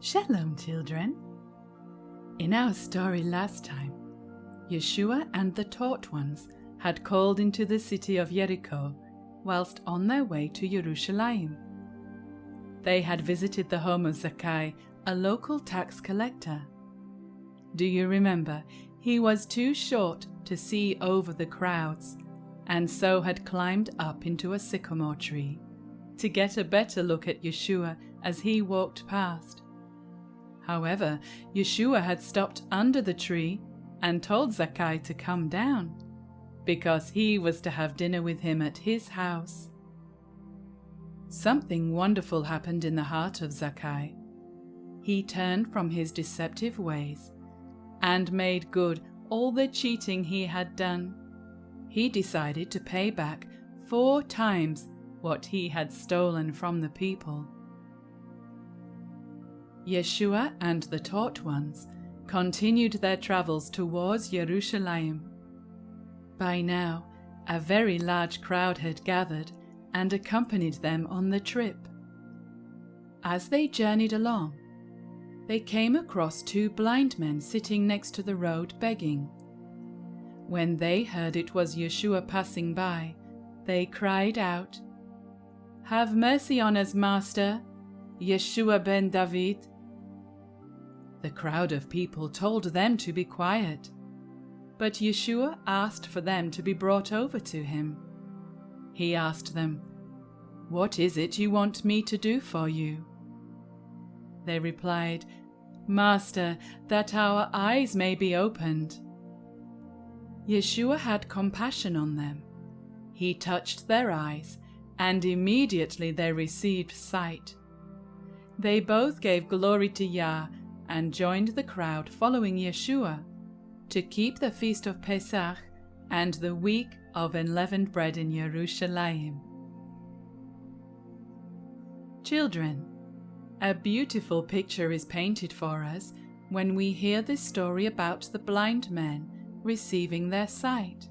Shalom, children. In our story last time, Yeshua and the taught ones had called into the city of Jericho whilst on their way to Jerusalem. They had visited the home of Zacchaeus, a local tax collector. Do you remember? He was too short to see over the crowds, and so had climbed up into a sycamore tree to get a better look at Yeshua as he walked past. However, Yeshua had stopped under the tree and told Zacchaeus to come down, because he was to have dinner with him at his house. Something wonderful happened in the heart of Zacchaeus. He turned from his deceptive ways and made good all the cheating he had done. He decided to pay back 4 times what he had stolen from the people. Yeshua and the taught ones continued their travels towards Jerusalem. By now, a very large crowd had gathered and accompanied them on the trip. As they journeyed along, they came across 2 blind men sitting next to the road begging. When they heard it was Yeshua passing by, they cried out, "Have mercy on us, Master, Yeshua ben David." The crowd of people told them to be quiet, but Yeshua asked for them to be brought over to him. He asked them, "What is it you want me to do for you?" They replied, "Master, that our eyes may be opened." Yeshua had compassion on them. He touched their eyes, and immediately they received sight. They both gave glory to Yah and joined the crowd following Yeshua to keep the feast of Pesach and the week of unleavened bread in Jerusalem. Children, a beautiful picture is painted for us when we hear this story about the blind men receiving their sight.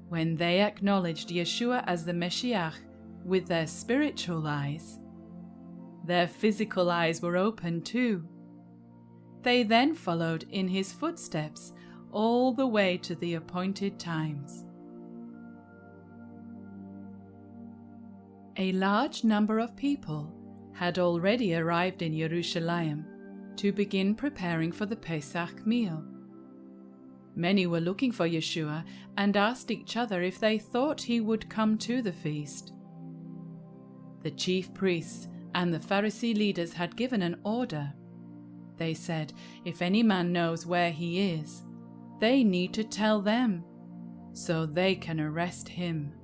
When they acknowledged Yeshua as the Messiah with their spiritual eyes, their physical eyes were opened too. They then followed in his footsteps all the way to the appointed times. A large number of people had already arrived in Jerusalem to begin preparing for the Pesach meal. Many were looking for Yeshua and asked each other if they thought he would come to the feast. The chief priests and the Pharisee leaders had given an order. They said, if any man knows where he is, they need to tell them, so they can arrest him.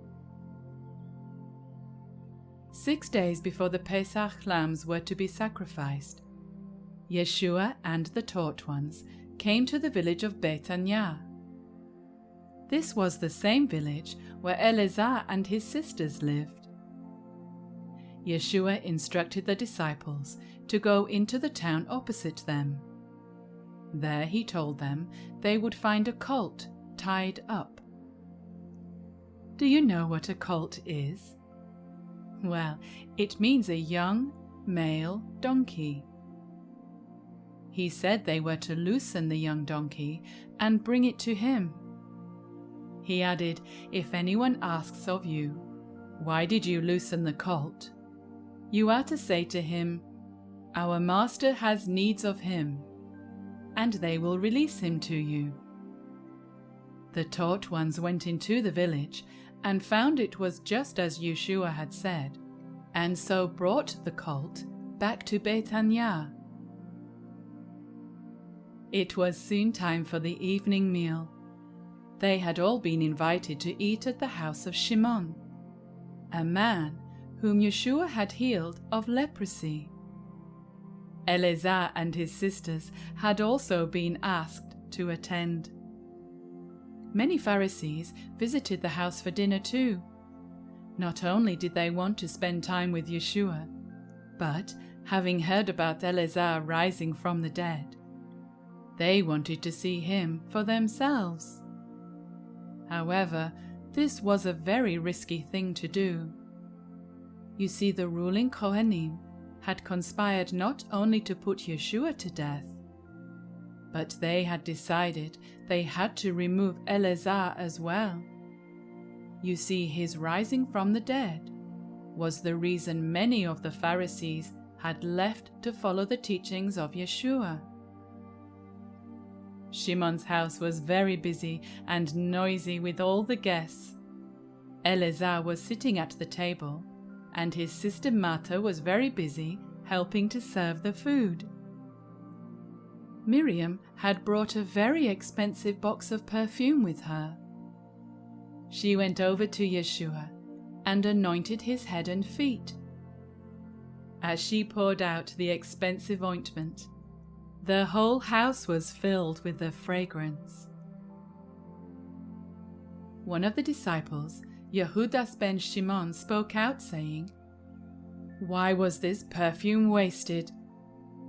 6 days before the Pesach lambs were to be sacrificed, Yeshua and the taught ones came to the village of Bethania. This was the same village where Eleazar and his sisters lived. Yeshua instructed the disciples to go into the town opposite them. There he told them they would find a colt tied up. Do you know what a colt is? Well, it means a young male donkey. He said they were to loosen the young donkey and bring it to him. He added, if anyone asks of you, "Why did you loosen the colt?" you are to say to him, "Our master has needs of him," and they will release him to you. The taught ones went into the village and found it was just as Yeshua had said, and so brought the colt back to Bethania. It was soon time for the evening meal. They had all been invited to eat at the house of Shimon, a man whom Yeshua had healed of leprosy. Eleazar and his sisters had also been asked to attend. Many Pharisees visited the house for dinner too. Not only did they want to spend time with Yeshua, but, having heard about Eleazar rising from the dead, they wanted to see him for themselves. However, this was a very risky thing to do. You see, the ruling Kohanim had conspired not only to put Yeshua to death, but they had decided they had to remove Eleazar as well. You see, his rising from the dead was the reason many of the Pharisees had left to follow the teachings of Yeshua. Shimon's house was very busy and noisy with all the guests. Eleazar was sitting at the table, and his sister Martha was very busy helping to serve the food. Miriam had brought a very expensive box of perfume with her. She went over to Yeshua and anointed his head and feet. As she poured out the expensive ointment, the whole house was filled with the fragrance. One of the disciples, Yehudas ben Shimon, spoke out saying, "Why was this perfume wasted?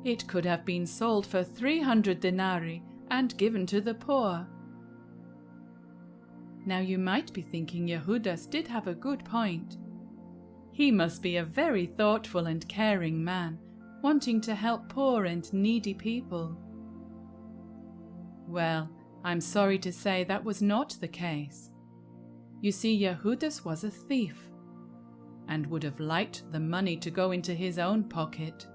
It could have been sold for 300 denarii and given to the poor." Now you might be thinking Yehudas did have a good point. He must be a very thoughtful and caring man, wanting to help poor and needy people. Well, I'm sorry to say that was not the case. You see, Yehudas was a thief, and would have liked the money to go into his own pocket.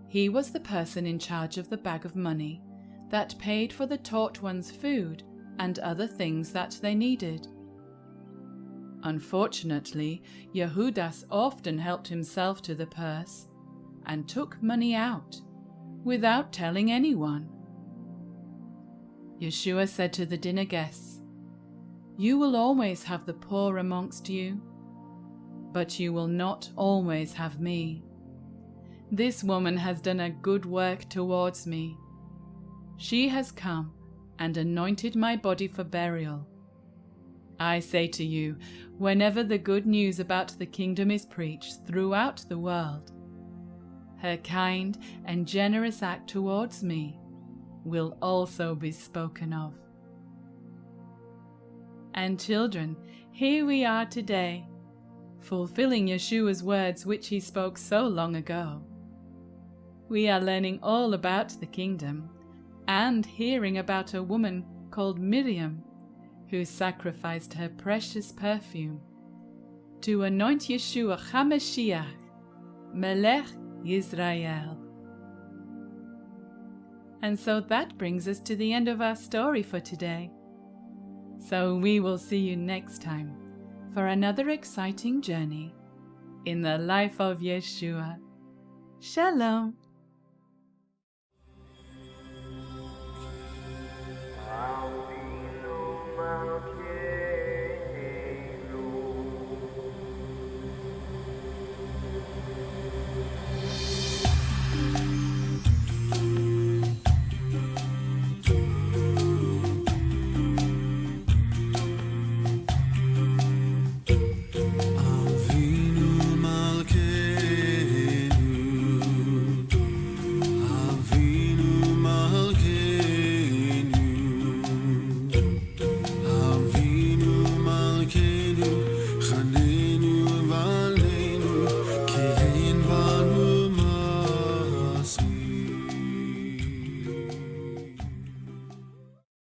He was the person in charge of the bag of money that paid for the taught ones' food and other things that they needed. Unfortunately, Yehudas often helped himself to the purse and took money out without telling anyone. Yeshua said to the dinner guests, "You will always have the poor amongst you, but you will not always have me. This woman has done a good work towards me. She has come and anointed my body for burial. I say to you, whenever the good news about the kingdom is preached throughout the world, her kind and generous act towards me will also be spoken of." And children, here we are today, fulfilling Yeshua's words which he spoke so long ago. We are learning all about the kingdom and hearing about a woman called Miriam who sacrificed her precious perfume to anoint Yeshua HaMashiach, Melech Yisrael. And so that brings us to the end of our story for today. So we will see you next time for another exciting journey in the life of Yeshua. Shalom.